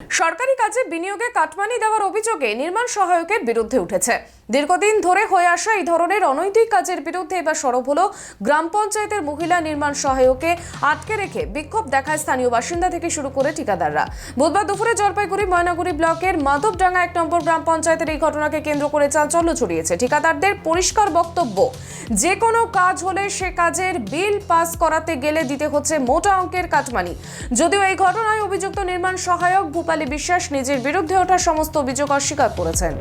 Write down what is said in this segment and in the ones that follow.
সরকারি কাজে বিনিয়োগে কাটমানি দেওয়ার অভিযোগে নির্মাণ সহায়কের বিরুদ্ধে উঠেছে। দীর্ঘদিন ধরে হয়ে আসা এই ধরনের অনৈতিক কাজের বিরুদ্ধে এবার সরব হলো গ্রাম পঞ্চায়েতের মহিলা নির্মাণ সহায়কে আটকে রেখে বিক্ষোভ দেখায় স্থানীয় বাসিন্দা থেকে শুরু করে ঠিকাদাররা। বুধবার দুপুরে জলপাইগুড়ি ময়নাগুড়ি ব্লকের মাধবডাঙ্গা 1 নম্বর গ্রাম পঞ্চায়েতের এই ঘটনাকে কেন্দ্র করে চাঞ্চল্য ছড়িয়েছে। ঠিকাদারদের পরিষ্কার বক্তব্য, যে কোনো কাজ হলে সে কাজের বিল পাস করাতে গেলে দিতে হচ্ছে মোটা অঙ্কের কাটমানি। যদিও এই ঘটনায় অভিযুক্ত নির্মাণ সহায়ক ভূপালী বিশ্বাস নিজের বিরুদ্ধে ওঠা সমস্ত অভিযোগ অস্বীকার করেছেন।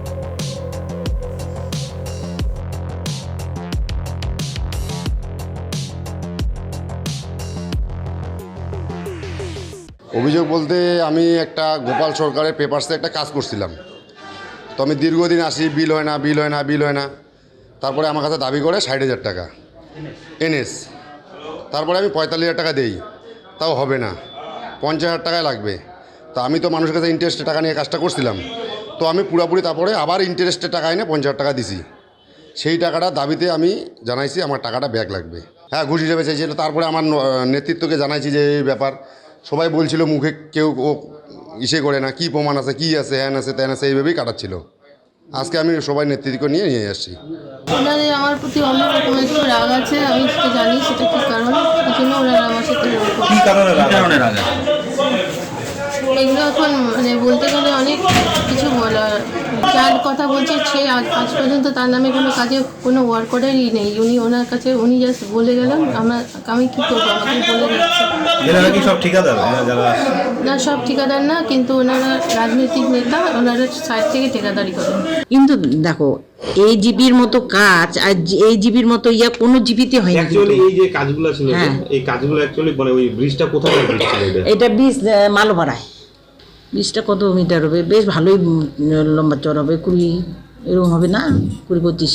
অভিযোগ বলতে আমি একটা গোপাল সরকারের পেপারসে একটা কাজ করছিলাম। তো আমি দীর্ঘদিন আসি, বিল হয় না। তারপরে আমার কাছে দাবি করে 60,000 টাকা এনএস। তারপরে আমি 45,000 টাকা দেই, তাও হবে না, 50,000 টাকায় লাগবে। তো আমি তো মানুষের কাছে ইন্টারেস্টের টাকা নিয়ে কাজটা করছিলাম। তো আমি পুরোপুরি তারপরে আবার ইন্টারেস্টের টাকা এনে 50,000 টাকা দিছি। সেই টাকাটা দাবিতে আমি জানাইছি আমার টাকাটা ব্যাক লাগবে। হ্যাঁ, ঘুষ হিসেবে চাইছিল। তারপরে আমার নেতৃত্বকে জানাইছি যে এই ব্যাপার। সবাই বলছিল মুখে কেউ ও ইসে করে না, কি প্রমাণ আছে, কি আছে, হ্যান আছে ত্যান আছে, এইভাবেই কাটাচ্ছিল। আজকে আমি সবাই নেতৃত্বকে নিয়ে আসছি। ওনাদের আমার প্রতি অন্যরকম একটু রাগ আছে, আমি সেটা জানি সেটা কী কারণ, এই জন্য ওনারা আমার সাথে কী কারণে রাগ আছে? এগুলো এখন মানে বলতে গেলে অনেক কিছু বলার। যার কথা বলছে সে আজ পর্যন্ত তার নামে কোনো কাজে কোনো ওয়ার্ক অর্ডারই নেই। ওনার কাছে উনি জাস্ট বলে গেলেন, আমি কী করবো, আমাকে বলে যাচ্ছে। এরা কি সব ঠিকাদার যারা? না, সব ঠিকাদার না, কিন্তু ওনারা রাজনৈতিক নেতা, ওনারা সাইড থেকে ঠিকাদারি করেন। কিন্তু দেখো, এই জিবির মতো কাজ আর এই জিবির মতো কোনো জিবিতে হয় না। অ্যাকচুয়ালি এই যে কাজগুলো ছিল, এই কাজগুলো অ্যাকচুয়ালি মানে ওই ব্রিজটা কোথায় ব্রিজ ছিল এটা ব্রিজ মালোপাড়ায়। ব্রিজটা কত মিটার হবে? বেশ ভালোই লম্বা চড় হবে, 20 এরকম হবে না, 20-25।